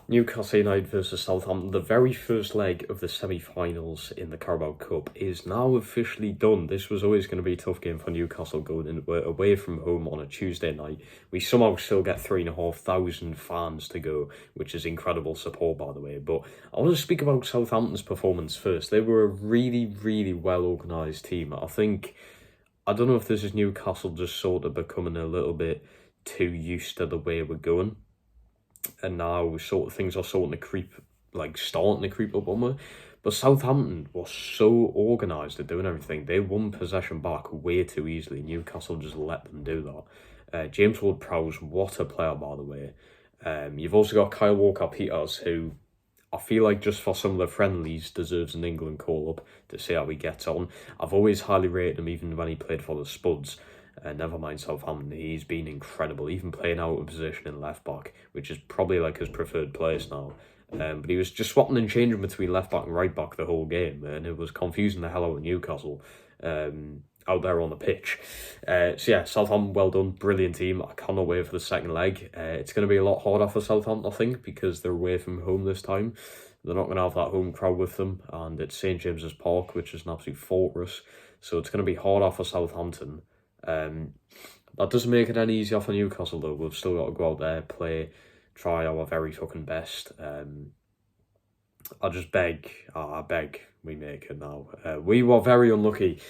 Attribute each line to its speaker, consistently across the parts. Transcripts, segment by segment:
Speaker 1: Newcastle United versus Southampton, the very first leg of the semi-finals in the Carabao Cup is now officially done. This was always going to be a tough game for Newcastle going in. We're away from home on a Tuesday night. We somehow still get 3,500 fans to go, which is incredible support, by the way. But I want to speak about Southampton's performance first. They were a really, really well-organised team. I don't know if this is Newcastle just sort of becoming a little bit too used to the way we're going. And now sort of things are starting to creep up on me. But Southampton was so organised at doing everything. They won possession back way too easily. Newcastle just let them do that. James Ward-Prowse, what a player, by the way. You've also got Kyle Walker-Peters, who I feel like just for some of the friendlies deserves an England call-up to see how he gets on. I've always highly rated him, even when he played for the Spuds. Never mind Southampton, he's been incredible, even playing out of position in left back, which is probably like his preferred place now. But he was just swapping and changing between left back and right back the whole game, and it was confusing the hell out of Newcastle out there on the pitch. So yeah, Southampton, well done, brilliant team. I cannot wait for the second leg. It's going to be a lot harder for Southampton, I think, because they're away from home this time. They're not going to have that home crowd with them, and it's St James's Park, which is an absolute fortress. So it's going to be harder for Southampton. That doesn't make it any easier for Newcastle though. We've still got to go out there, play, try our very fucking best. I beg we make it now. We were very unlucky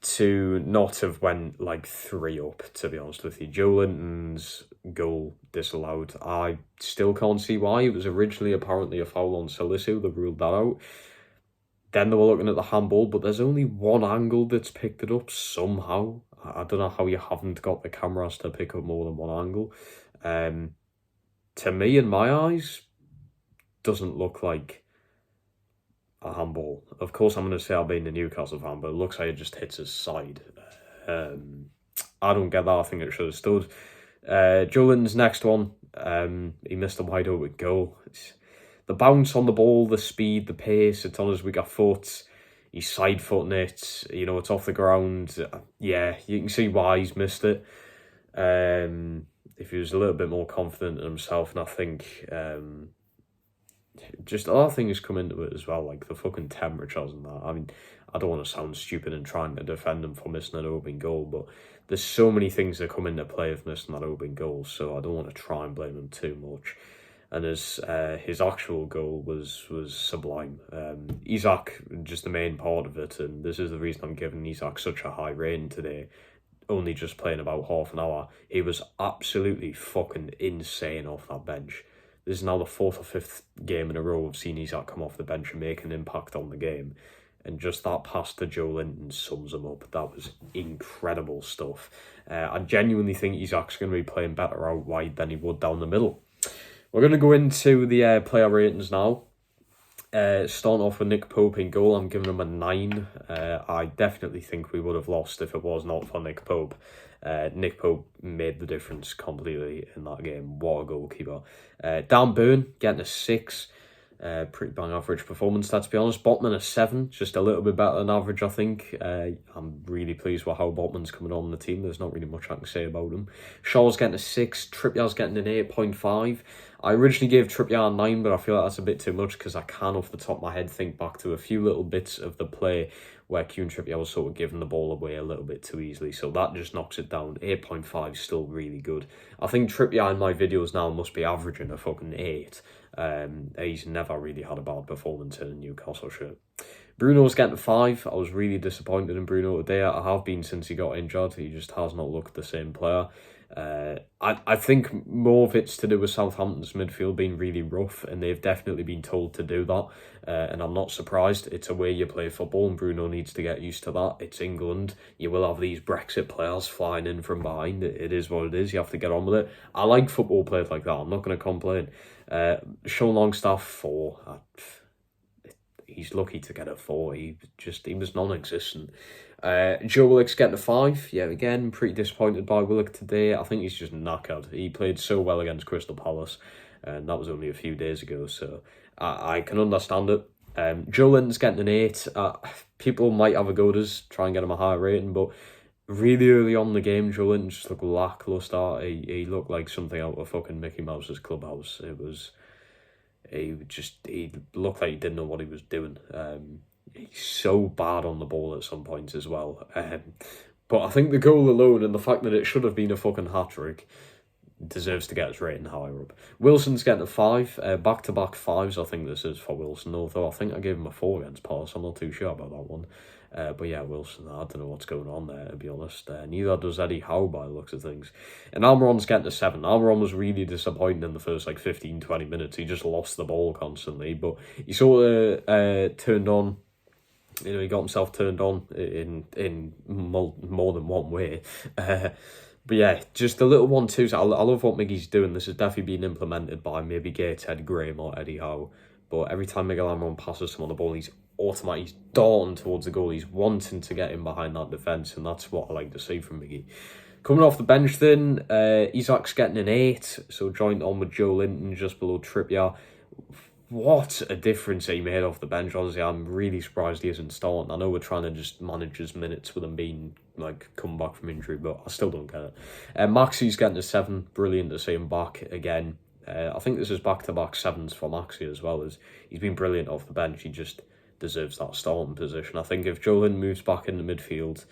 Speaker 1: to not have went like 3 up, to be honest with you. Joe Linton's goal disallowed. I still can't see why. It was originally apparently a foul on Salisu. They ruled that out. Then they were looking at the handball, but there's only one angle that's picked it up somehow. I don't know how you haven't got the cameras to pick up more than one angle. To me, in my eyes, doesn't look like a handball. Of course, I'm going to say I've been a Newcastle fan, but it looks like it just hits his side. I don't get that. I think it should have stood. Joe Linton's next one, he missed a wide open goal. The bounce on the ball, the speed, the pace, it's on his weaker foot. He's side-footing it, it's off the ground. Yeah, you can see why he's missed it. If he was a little bit more confident in himself, and I think just a lot of things come into it as well, like the fucking temperatures and that. I mean, I don't want to sound stupid and trying to defend him for missing an open goal, but there's so many things that come into play of missing that open goal, so I don't want to try and blame him too much. And his actual goal was sublime. Isak, just the main part of it, and this is the reason I'm giving Isak such a high rating today, only just playing about half an hour. He was absolutely fucking insane off that bench. This is now the 4th or 5th game in a row I've seen Isak come off the bench and make an impact on the game. And just that pass to Joe Linton sums him up. That was incredible stuff. I genuinely think Isak's going to be playing better out wide than he would down the middle. We're going to go into the player ratings now. Starting off with Nick Pope in goal, I'm giving him a 9. I definitely think we would have lost if it was not for Nick Pope. Nick Pope made the difference completely in that game. What a goalkeeper. Dan Burn getting a 6. Pretty bang average performance, to be honest. Botman a 7, just a little bit better than average, I think. I'm really pleased with how Botman's coming on the team. There's not really much I can say about him. Shaw's getting a 6, Trippier's getting an 8.5. I originally gave Trippier a 9, but I feel like that's a bit too much because I can, off the top of my head, think back to a few little bits of the play where Kieran Trippier was sort of giving the ball away a little bit too easily, so that just knocks it down. 8.5 is still really good. I think Trippier in my videos now must be averaging a fucking 8. He's never really had a bad performance in a Newcastle shirt. Bruno's getting a 5. I was really disappointed in Bruno today. I have been since he got injured. He just has not looked the same player. I think more of it's to do with Southampton's midfield being really rough, and they've definitely been told to do that, and I'm not surprised. It's a way you play football, and Bruno needs to get used to that. It's England. You will have these Brexit players flying in from behind. It is what it is. You have to get on with it. I like football played like that. I'm not going to complain. Sean Longstaff, 4. He's lucky to get a 4. He was non-existent. Joe Willock's getting a 5. Yeah, again, pretty disappointed by Willock today. I think he's just knackered. He played so well against Crystal Palace, and that was only a few days ago, so I can understand it. Joe Linton's getting an 8. People might have a go at us, try and get him a higher rating, but really early on in the game, Joe Linton just looked lacklustre. He looked like something out of fucking Mickey Mouse's clubhouse. he looked like he didn't know what he was doing. He's so bad on the ball at some points as well. But I think the goal alone and the fact that it should have been a fucking hat-trick deserves to get his rating higher up. Wilson's getting a 5. Back-to-back 5s, I think this is for Wilson, although I think I gave him a 4 against Palace. I'm not too sure about that one. But yeah, Wilson, I don't know what's going on there, to be honest. Neither does Eddie Howe by the looks of things. And Almiron's getting a 7. Almiron was really disappointing in the first 15-20 minutes. He just lost the ball constantly, but he sort of turned on. He got himself turned on in more than one way. But yeah, just the little 1-2s. I love what Miggy's doing. This has definitely been implemented by maybe Gateshead, Graham or Eddie Howe. But every time Miguel Almiron passes him on the ball, he's darting towards the goal. He's wanting to get in behind that defence, and that's what I like to see from Miggy. Coming off the bench then, Isak's getting an 8, so joint on with Joe Linton just below Trippier. What a difference he made off the bench. Honestly, I'm really surprised he isn't starting. I know we're trying to just manage his minutes with him being come back from injury, but I still don't get it. Maxi's getting a 7. Brilliant to see him back again. I think this is back-to-back 7s for Maxi as well. As he's been brilliant off the bench. He just deserves that starting position. I think if Joe Linton moves back into midfield,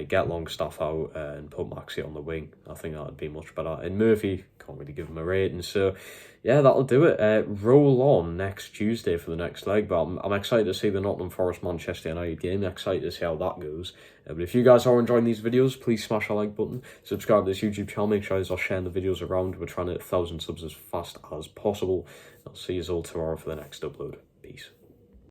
Speaker 1: get Longstaff out and put Maxi on the wing, I think that would be much better. And Murphy, can't really give him a rating. So yeah, that'll do it. Roll on next Tuesday for the next leg, but I'm excited to see the Nottingham Forest Manchester United game. Excited to see how that goes. But if you guys are enjoying these videos, please smash a like button, subscribe to this YouTube channel, make sure you are sharing the videos around. We're trying to hit 1,000 subs as fast as possible. I'll see you all tomorrow for the next upload. Peace.